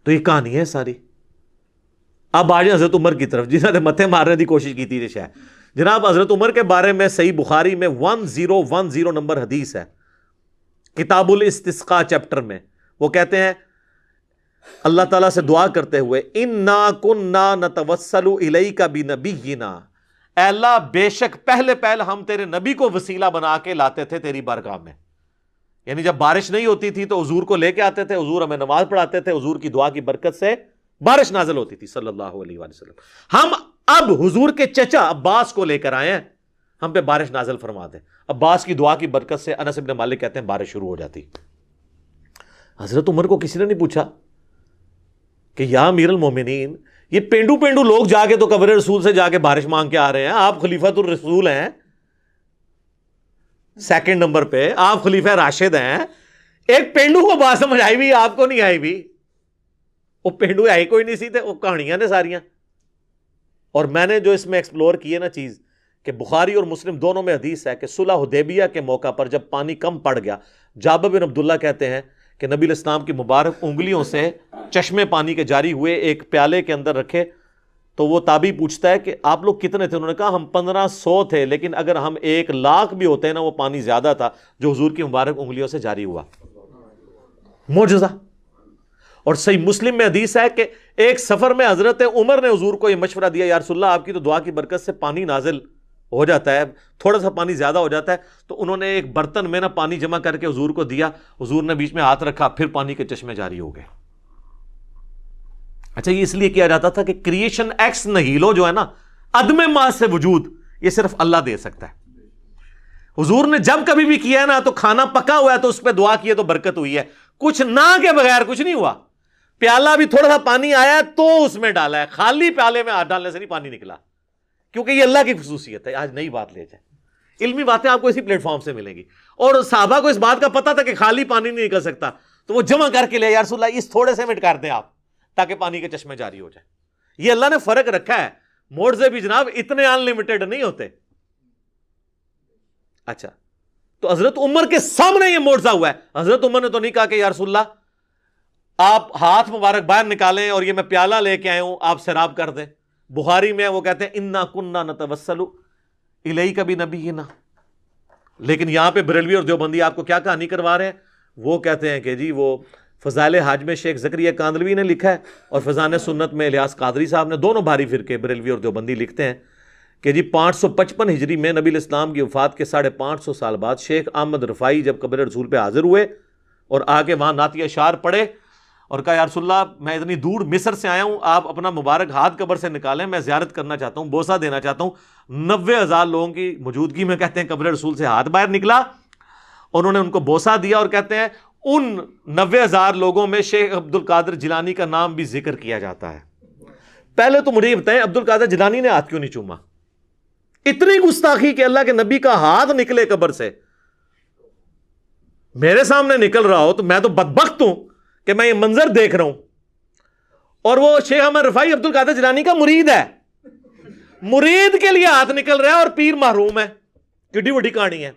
تو یہ کہانی ہے ساری. اب آ جائیں حضرت عمر کی طرف, جنہوں نے متھے مارنے کی کوشش کی تھی. جناب حضرت عمر کے بارے میں صحیح بخاری میں 1010 نمبر حدیث ہے, کتاب الاستسقاء چیپٹر میں. وہ کہتے ہیں اللہ تعالیٰ سے دعا کرتے ہوئے اِنَّا كُنَّا نَتَوَسَّلُ إِلَيْكَ بِنَبِيِّنَا, اے اللہ بے شک پہلے ہم تیرے نبی کو وسیلہ بنا کے لاتے تھے تیری بارگاہ میں. یعنی جب بارش نہیں ہوتی تھی تو حضور کو لے کے آتے تھے, حضور ہمیں نماز پڑھاتے تھے, حضور کی دعا کی برکت سے بارش نازل ہوتی تھی صلی اللہ علیہ وآلہ وسلم. ہم اب حضور کے چچا عباس کو لے کر آئے ہیں, ہم پہ بارش نازل فرما دیں. عباس کی دعا کی برکت سے انس بن مالک کہتے ہیں بارش شروع ہو جاتی. حضرت عمر کو کسی نے نہیں پوچھا کہ یا امیر المومنین, یہ پینڈو لوگ جا کے تو قبر رسول سے جا کے بارش مانگ کے آ رہے ہیں, آپ خلیفۃ الرسول ہیں, سیکنڈ نمبر پہ آپ خلیفہ راشد ہیں, ایک پینڈو کو بات سمجھ آئی بھی, آپ کو نہیں آئی بھی. وہ پینڈو آئی کوئی نہیں سی تھے, وہ کہانیاں نے ساریاں. اور میں نے جو اس میں ایکسپلور کی ہے نا چیز, کہ بخاری اور مسلم دونوں میں حدیث ہے کہ صلح حدیبیہ کے موقع پر جب پانی کم پڑ گیا, جابر بن عبداللہ کہتے ہیں کہ نبی علیہ السلام کی مبارک انگلیوں سے چشمے پانی کے جاری ہوئے, ایک پیالے کے اندر رکھے. تو وہ تابعی پوچھتا ہے کہ آپ لوگ کتنے تھے؟ انہوں نے کہا ہم 1500 تھے, لیکن اگر ہم 1,00,000 بھی ہوتے ہیں نا وہ پانی زیادہ تھا جو حضور کی مبارک انگلیوں سے جاری ہوا. معجزہ. اور صحیح مسلم میں حدیث ہے کہ ایک سفر میں حضرت عمر نے حضور کو یہ مشورہ دیا, یا رسول اللہ آپ کی تو دعا کی برکت سے پانی نازل ہو جاتا ہے, تھوڑا سا پانی زیادہ ہو جاتا ہے. تو انہوں نے ایک برتن میں نا پانی جمع کر کے حضور کو دیا, حضور نے بیچ میں ہاتھ رکھا, پھر پانی کے چشمے جاری ہو گئے. اچھا, یہ اس لیے کیا جاتا تھا کہ کریشن ایکس نہیلو جو ہے نا, عدم ماں سے وجود, یہ صرف اللہ دے سکتا ہے. حضور نے جب کبھی بھی کیا ہے نا تو کھانا پکا ہوا ہے تو اس پہ دعا کی ہے تو برکت ہوئی ہے, کچھ نہ کے بغیر کچھ نہیں ہوا. پیالہ بھی تھوڑا سا پانی آیا ہے تو اس میں ڈالا ہے, خالی پیالے میں ہاتھ ڈالنے سے نہیں پانی نکلا, کیونکہ یہ اللہ کی خصوصیت ہے. آج نئی بات لے جائے, علمی باتیں آپ کو اسی پلیٹ فارم سے ملیں گی. اور صحابہ کو اس بات کا پتا تھا کہ خالی پانی نہیں نکل سکتا, تو وہ جمع کر کے لے, یا رسول اللہ اس تھوڑے سے مٹ کر دیں آپ تاکہ پانی کے چشمے جاری ہو جائے. یہ اللہ نے فرق رکھا ہے, معجزے بھی جناب اتنے ان لمیٹڈ نہیں ہوتے. اچھا, تو حضرت عمر کے سامنے یہ معجزہ ہوا ہے. حضرت عمر نے تو نہیں کہا کہ یا رسول اللہ آپ ہاتھ مبارک باہر نکالیں اور یہ میں پیالہ لے کے آئے ہوں, آپ سیراب کر دیں. بخاری میں وہ کہتے ہیں انا کننا نتوسل الیک بنبینا. لیکن یہاں پہ بریلوی اور دیوبندی آپ کو کیا کہانی کروا رہے ہیں, وہ کہتے ہیں کہ جی وہ فضائل حج میں شیخ زکریا کاندلوی نے لکھا ہے، اور فیضان سنت میں الیاس قادری صاحب نے، دونوں بھاری فرقے بریلوی اور دیوبندی لکھتے ہیں کہ جی 555 ہجری میں نبی الاسلام کی وفات کے 550 سال بعد شیخ احمد رفاعی جب قبر رسول پہ حاضر ہوئے اور آ کے وہاں نعت اشعار پڑھے اور کہا یا رسول اللہ میں اتنی دور مصر سے آیا ہوں، آپ اپنا مبارک ہاتھ قبر سے نکالیں، میں زیارت کرنا چاہتا ہوں، بوسہ دینا چاہتا ہوں۔ 90,000 لوگوں کی موجودگی میں کہتے ہیں قبر رسول سے ہاتھ باہر نکلا، انہوں نے ان کو بوسہ دیا، اور کہتے ہیں ان 90,000 لوگوں میں شیخ عبد القادر جیلانی کا نام بھی ذکر کیا جاتا ہے۔ پہلے تو مجھے یہ بتائیں عبد القادر جیلانی نے ہاتھ کیوں نہیں چوما؟ اتنی گستاخی کہ اللہ کے نبی کا ہاتھ نکلے قبر سے، میرے سامنے نکل رہا ہو تو میں تو بدبخت ہوں کہ میں یہ منظر دیکھ رہا ہوں، اور وہ شیخ احمد رفاعی عبد القادر جیلانی کا مرید ہے، مرید کے لیے ہاتھ نکل رہا ہے اور پیر محروم ہے۔ کڈی وڈی کہانی ہے۔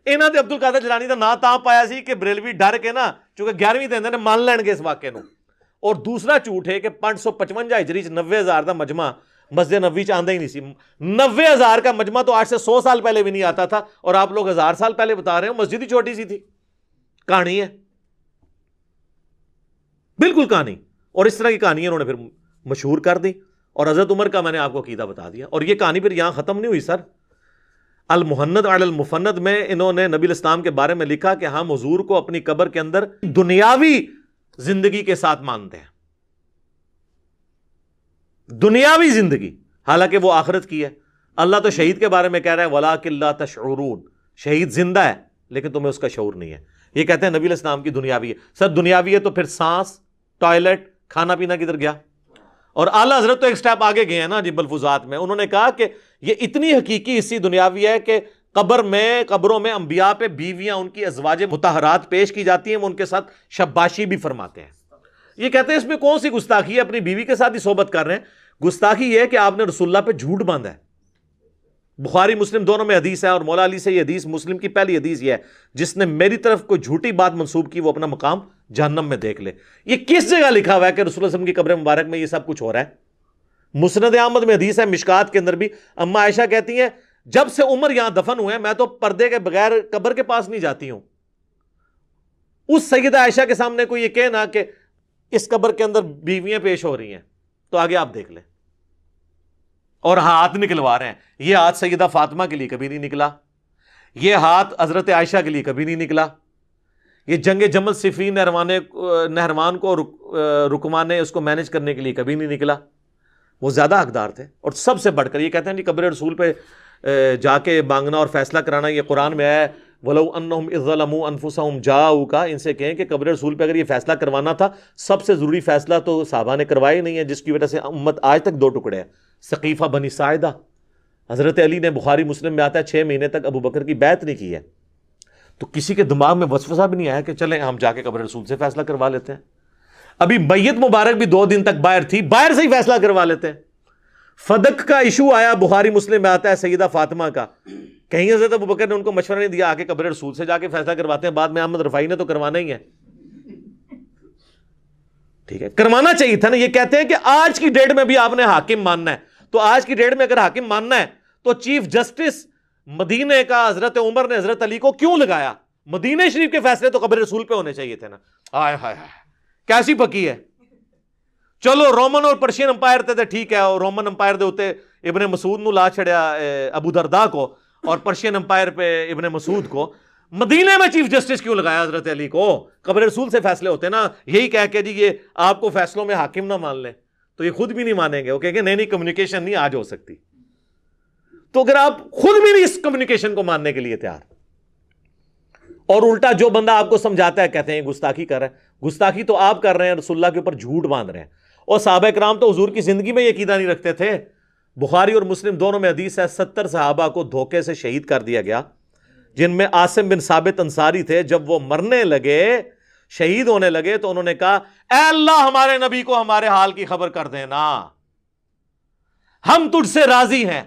انہاں تے عبد القادر جیلانی دا نام تاں پایا سی کہ بریلوی ڈر کے نا چونکہ 11ویں دن نے مان لین گے اس واقعے نو، اور دوسرا جھوٹ ہے کہ 555 ہجری 90,000 دا مجمع مسجد نبوی چ آندا ہی نہیں سی۔ 90,000 کا مجمع تو آج سے 100 سال پہلے بھی نہیں آتا تھا، اور آپ لوگ 1000 سال پہلے بتا رہے ہیں مسجد ہی چھوٹی سی تھی۔ کہانی ہے، بالکل کہانی، اور اس طرح کی کہانی انہوں نے پھر مشہور کر دی، اور حضرت عمر کا میں نے آپ کو عقیدہ بتا دیا۔ اور یہ کہانی پھر یہاں ختم نہیں ہوئی سر۔ المحند علی المفند میں انہوں نے نبی الاسلام کے بارے میں لکھا کہ ہم حضور کو اپنی قبر کے اندر دنیاوی زندگی کے ساتھ مانتے ہیں، دنیاوی زندگی، حالانکہ وہ آخرت کی ہے۔ اللہ تو شہید کے بارے میں کہہ رہا ہے وَلَٰكِن لَا تَشْعُرُونَ، شہید زندہ ہے لیکن تمہیں اس کا شعور نہیں ہے۔ یہ کہتے ہیں نبی الاسلام کی دنیاوی ہے۔ سر دنیاوی ہے تو پھر سانس، ٹوائلٹ، کھانا پینا کدھر گیا؟ اور اعلیٰ حضرت تو ایک سٹیپ آگے گئے ہیں نا جی ملفوظات میں، انہوں نے کہا کہ یہ اتنی حقیقی حصی دنیاوی ہے کہ قبروں میں انبیاء پہ بیویاں ان کی ازواج مطہرات پیش کی جاتی ہیں، وہ ان کے ساتھ شباشی بھی فرماتے ہیں۔ یہ کہتے ہیں اس میں کون سی گستاخی ہے، اپنی بیوی کے ساتھ ہی صحبت کر رہے ہیں۔ گستاخی یہ ہے کہ آپ نے رسول اللہ پہ جھوٹ باندھا ہے۔ بخاری مسلم دونوں میں حدیث ہے، اور مولا علی سے یہ حدیث، مسلم کی پہلی حدیث یہ ہے جس نے میری طرف کوئی جھوٹی بات منسوب کی وہ اپنا مقام جہنم میں دیکھ لے۔ یہ کس جگہ لکھا ہوا ہے کہ رسول اللہ صلی اللہ علیہ وسلم کی قبر مبارک میں یہ سب کچھ ہو رہا ہے؟ مسند احمد میں حدیث ہے، مشکات کے اندر بھی اما عائشہ کہتی ہیں جب سے عمر یہاں دفن ہوئے ہیں میں تو پردے کے بغیر قبر کے پاس نہیں جاتی ہوں۔ اس سیدہ عائشہ کے سامنے کوئی یہ کہنا کہ اس قبر کے اندر بیویاں پیش ہو رہی ہیں تو آگے آپ دیکھ لیں، اور ہاتھ نکلوا رہے ہیں۔ یہ ہاتھ سیدہ فاطمہ کے لیے کبھی نہیں نکلا، یہ ہاتھ حضرت عائشہ کے لیے کبھی نہیں نکلا، یہ جنگ جمل صفین نہروان کو رکمان اس کو مینج کرنے کے لیے کبھی نہیں نکلا۔ وہ زیادہ حقدار تھے، اور سب سے بڑھ کر یہ کہتے ہیں جی قبر رسول پہ جا کے مانگنا اور فیصلہ کرانا، یہ قرآن میں ہے وَلَوْ أَنَّهُمْ إِذْ ظَلَمُوا أَنفُسَهُمْ جَاءُوكَ، ان سے کہیں کہ قبر رسول پہ اگر یہ فیصلہ کروانا تھا، سب سے ضروری فیصلہ تو صحابہ نے کروایا نہیں ہے، جس کی وجہ سے امت آج تک دو ٹکڑے ہیں۔ ثقیفہ بنی ساعدہ، حضرت علی نے بخاری مسلم میں آتا ہے 6 مہینے تک ابو بکر کی بیعت نہیں کی ہے، تو کسی کے دماغ میں وسوسہ بھی نہیں آیا کہ چلیں ہم جا کے قبر رسول سے فیصلہ کروا لیتے ہیں۔ ابھی میت مبارک بھی 2 دن تک باہر تھی، باہر سے ہی فیصلہ کروا لیتے ہیں۔ فدق کا ایشو آیا، بخاری مسلم میں آتا ہے سیدہ فاطمہ کا، کہیں حضرت ابو بکر نے ان کو مشورہ نہیں دیا، آ کے قبر رسول سے جا کے فیصلہ کرواتے ہیں، بعد میں احمد رفاعی نے تو کروانا ہی ہے۔ ٹھیک ہے، کروانا چاہیے تھا نا۔ یہ کہتے ہیں کہ آج کی ڈیٹ میں بھی آپ نے حاکم ماننا ہے، تو آج کی ڈیٹ میں اگر حاکم ماننا ہے تو چیف جسٹس مدینے کا حضرت عمر نے حضرت علی کو کیوں لگایا؟ مدینہ شریف کے فیصلے تو قبر رسول پہ ہونے چاہیے تھے نا۔ ہائے ہائے ہائے کیسی پکی ہے۔ چلو رومن اور پرشین امپائر تے ٹھیک ہے، اور رومن امپائر دے ہوتے ابن مسعود نو لا چھڑیا ابو درداء کو، اور پرشین امپائر پہ ابن مسعود کو۔ مدینے میں چیف جسٹس کیوں لگایا حضرت علی کو؟ قبر رسول سے فیصلے ہوتے نا۔ یہی کہہ کے جی یہ آپ کو فیصلوں میں حاکم نہ مان لیں تو یہ خود بھی نہیں مانیں گے، وہ کہیں گے نہیں کمیونیکیشن نہیں آج ہو سکتی۔ تو اگر آپ خود بھی نہیں اس کمیونیکیشن کو ماننے کے لیے تیار، اور الٹا جو بندہ آپ کو سمجھاتا ہے کہتے ہیں گستاخی کر رہا ہے، گستاخی تو آپ کر رہے ہیں، رسول اللہ کے اوپر جھوٹ باندھ رہے ہیں۔ اور صحابہ کرام تو حضور کی زندگی میں یہ عقیدہ نہیں رکھتے تھے۔ بخاری اور مسلم دونوں میں حدیث ہے 70 صحابہ کو دھوکے سے شہید کر دیا گیا، جن میں عاصم بن ثابت انصاری تھے۔ جب وہ مرنے لگے، شہید ہونے لگے، تو انہوں نے کہا اے اللہ ہمارے نبی کو ہمارے حال کی خبر کر دینا، ہم تجھ سے راضی ہیں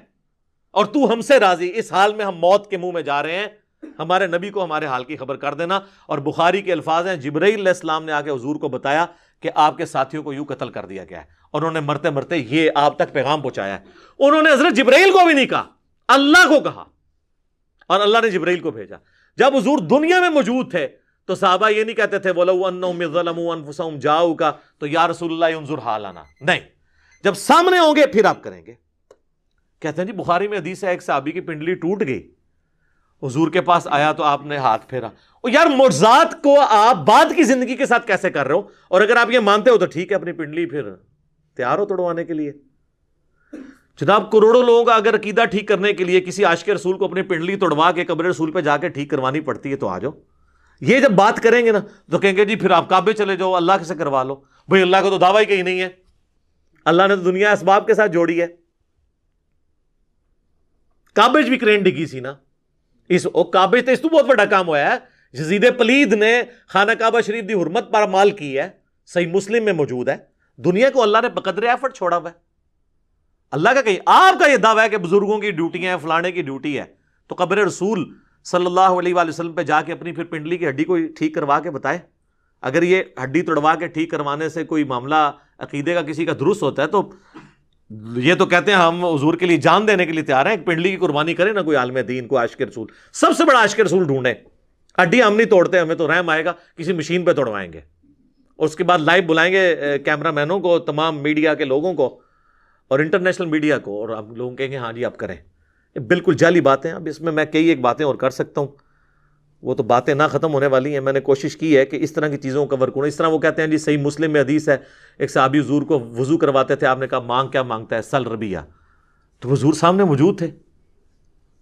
اور تو ہم سے راضی، اس حال میں ہم موت کے منہ میں جا رہے ہیں، ہمارے نبی کو ہمارے حال کی خبر کر دینا۔ اور بخاری کے الفاظ ہیں جبرائیل علیہ السلام نے آ کے حضور کو بتایا کہ آپ کے ساتھیوں کو یوں قتل کر دیا گیا ہے، اور انہوں نے مرتے مرتے یہ آپ تک پیغام پہنچایا ہے۔ انہوں نے حضرت جبرائیل کو بھی نہیں کہا، اللہ کو کہا، اور اللہ نے جبرائیل کو بھیجا۔ جب حضور دنیا میں موجود تھے تو صحابہ یہ نہیں کہتے تھے وَلَوْ أَنَّهُمْ ظَلَمُوا أَنفُسَهُمْ جَاءُوكَ تو یا رسول اللہ انظر حالنا، نہیں، جب سامنے ہوں گے پھر آپ کریں گے۔ کہتے ہیں جی بخاری میں حدیث ہے ایک صحابی کی پنڈلی ٹوٹ گئی، حضور کے پاس آیا تو آپ نے ہاتھ پھیرا۔ اور یار معجزات کو آپ بعد کی زندگی کے ساتھ کیسے کر رہے ہو؟ اور اگر آپ یہ مانتے ہو تو ٹھیک ہے، اپنی پنڈلی پھر تیار ہو توڑوانے کے لیے۔ جناب کروڑوں لوگوں کا اگر عقیدہ ٹھیک کرنے کے لیے کسی عاشق رسول کو اپنی پنڈلی توڑوا کے قبر رسول پہ جا کے ٹھیک کروانی پڑتی ہے تو آ جاؤ۔ یہ جب بات کریں گے نا تو کہیں گے جی پھر آپ کعبے چلے جاؤ، اللہ سے کروا لو۔ بھئی اللہ کا تو دعویٰ ہی کہیں نہیں ہے، اللہ نے تو دنیا اسباب کے ساتھ جوڑی ہے۔ کعبے بھی کرین ڈگی سی نا، اس کعبے تے اس تو بہت بڑا کام ہوا ہے۔ یزید پلید نے خانہ کعبہ شریف دی حرمت پر مال کی ہے، صحیح مسلم میں موجود ہے۔ دنیا کو اللہ نے بقدر ایفرٹ چھوڑا ہوا ہے۔ اللہ کا کہیں آپ کا یہ دعویٰ ہے کہ بزرگوں کی ڈیوٹیاں ہیں، فلانے کی ڈیوٹی ہے، تو قبر رسول صلی اللہ علیہ وآلہ وسلم پہ جا کے اپنی پھر پنڈلی کی ہڈی کو ٹھیک کروا کے بتائے۔ اگر یہ ہڈی توڑوا کے ٹھیک کروانے سے کوئی معاملہ عقیدے کا کسی کا درست ہوتا ہے تو یہ تو کہتے ہیں ہم حضور کے لیے جان دینے کے لیے تیار ہیں، ایک پنڈلی کی قربانی کرے نا کوئی عالم دین، کوئی عاشق رسول، سب سے بڑا عاشق رسول ڈھونڈے۔ ہڈی ہم نہیں توڑتے، ہمیں تو رحم آئے گا کسی مشین پہ توڑوائیں گے، اور اس کے بعد لائیو بلائیں گے کیمرہ مینوں کو، تمام میڈیا کے لوگوں کو اور انٹرنیشنل میڈیا کو، اور ہم لوگوں کہیں گے ہاں جی آپ کریں۔ یہ بالکل جعلی باتیں۔ اب اس میں کئی ایک باتیں اور کر سکتا ہوں، وہ تو باتیں نہ ختم ہونے والی ہیں۔ میں نے کوشش کی ہے کہ اس طرح کی چیزوں کو کور کروں۔ اس طرح وہ کہتے ہیں جی صحیح مسلم میں حدیث ہے ایک صحابی حضور کو وضو کرواتے تھے، آپ نے کہا مانگ کیا مانگتا ہے؟ سل ربیہ۔ تو حضور سامنے موجود تھے،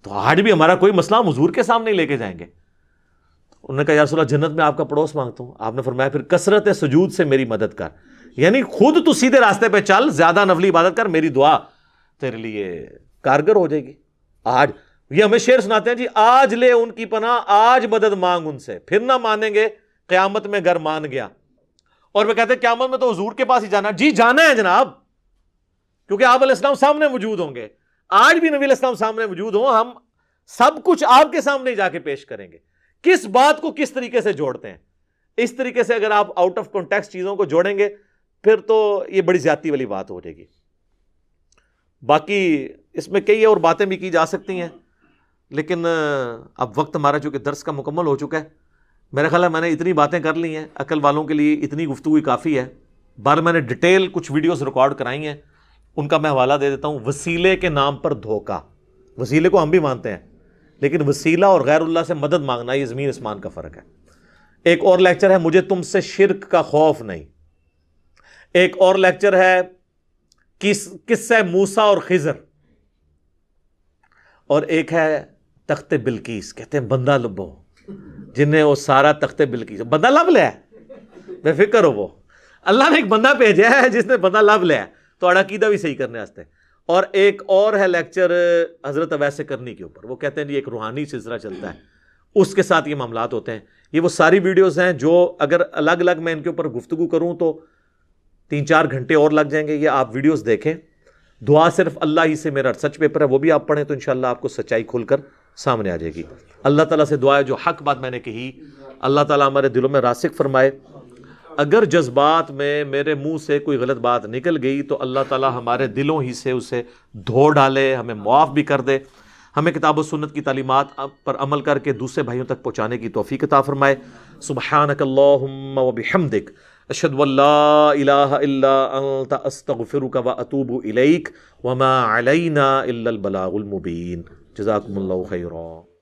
تو آج بھی ہمارا کوئی مسئلہ ہم حضور کے سامنے لے کے جائیں گے۔ انہوں نے کہا یا رسول اللہ جنت میں آپ کا پڑوس مانگتا ہوں۔ آپ نے فرمایا پھر کثرت سجود سے میری مدد کر، یعنی خود تو سیدھے راستے پہ چل، زیادہ نفلی عبادت کر، میری دعا تیرے لیے کارگر ہو جائے گی۔ آج یہ ہمیں شعر سناتے ہیں جی آج لے ان کی پناہ، آج مدد مانگ ان سے، پھر نہ مانیں گے قیامت میں گر مان گیا۔ اور وہ کہتے ہیں قیامت میں تو حضور کے پاس ہی جانا۔ جی جانا ہے جناب، کیونکہ آپ علیہ السلام سامنے موجود ہوں گے۔ آج بھی نبی علیہ السلام سامنے موجود ہوں، ہم سب کچھ آپ کے سامنے ہی جا کے پیش کریں گے۔ کس بات کو کس طریقے سے جوڑتے ہیں؟ اس طریقے سے اگر آپ آؤٹ آف کانٹیکسٹ چیزوں کو جوڑیں گے پھر تو یہ بڑی زیادتی والی بات ہو جائے گی۔ باقی اس میں کئی اور باتیں بھی کی جا سکتی ہیں، لیکن اب وقت ہمارا چونکہ درس کا مکمل ہو چکا ہے، میرا خیال ہے میں نے اتنی باتیں کر لی ہیں، عقل والوں کے لیے اتنی گفتگو کافی ہے۔ بار میں نے ڈیٹیل کچھ ویڈیوز ریکارڈ کرائی ہیں، ان کا میں حوالہ دے دیتا ہوں۔ وسیلے کے نام پر دھوکہ، وسیلے کو ہم بھی مانتے ہیں لیکن وسیلہ اور غیر اللہ سے مدد مانگنا یہ زمین اسمان کا فرق ہے۔ ایک اور لیکچر ہے مجھے تم سے شرک کا خوف نہیں، ایک اور لیکچر ہے قصہ موسیٰ اور خضر، اور ایک ہے تخت بلقیس۔ کہتے ہیں بندہ لبو جنہیں وہ سارا تخت بلقیس بندہ لب لیا ہے، بے فکر ہو، وہ اللہ نے ایک بندہ بھیجا ہے جس نے بندہ لب لیا ہے تو عقیدہ بھی صحیح کرنے واسطے۔ اور ایک اور ہے لیکچر حضرت اویس کرنی کے اوپر، وہ کہتے ہیں جی ایک روحانی سلسلہ چلتا ہے، اس کے ساتھ یہ معاملات ہوتے ہیں۔ یہ وہ ساری ویڈیوز ہیں جو اگر الگ الگ میں ان کے اوپر گفتگو کروں تو 3-4 گھنٹے اور لگ جائیں گے۔ یہ آپ ویڈیوز دیکھیں۔ دعا صرف اللہ ہی سے میرا ریسرچ پیپر ہے، وہ بھی آپ پڑھیں تو انشاءاللہ آپ کو سچائی کھل کر سامنے آ جائے گی۔ اللہ تعالیٰ سے دعا ہے جو حق بات میں نے کہی اللہ تعالیٰ ہمارے دلوں میں راسخ فرمائے۔ اگر جذبات میں میرے منہ سے کوئی غلط بات نکل گئی تو اللہ تعالیٰ ہمارے دلوں ہی سے اسے دھو ڈالے، ہمیں معاف بھی کر دے، ہمیں کتاب و سنت کی تعلیمات پر عمل کر کے دوسرے بھائیوں تک پہنچانے کی توفیق عطا فرمائے۔ سبحانک اللہم و بحمدک، اشہد ان لا الہ الا انت، استغفرک و اتوب الیک، وما علینا الا البلاغ المبین۔ جزاکم اللہ خیرا۔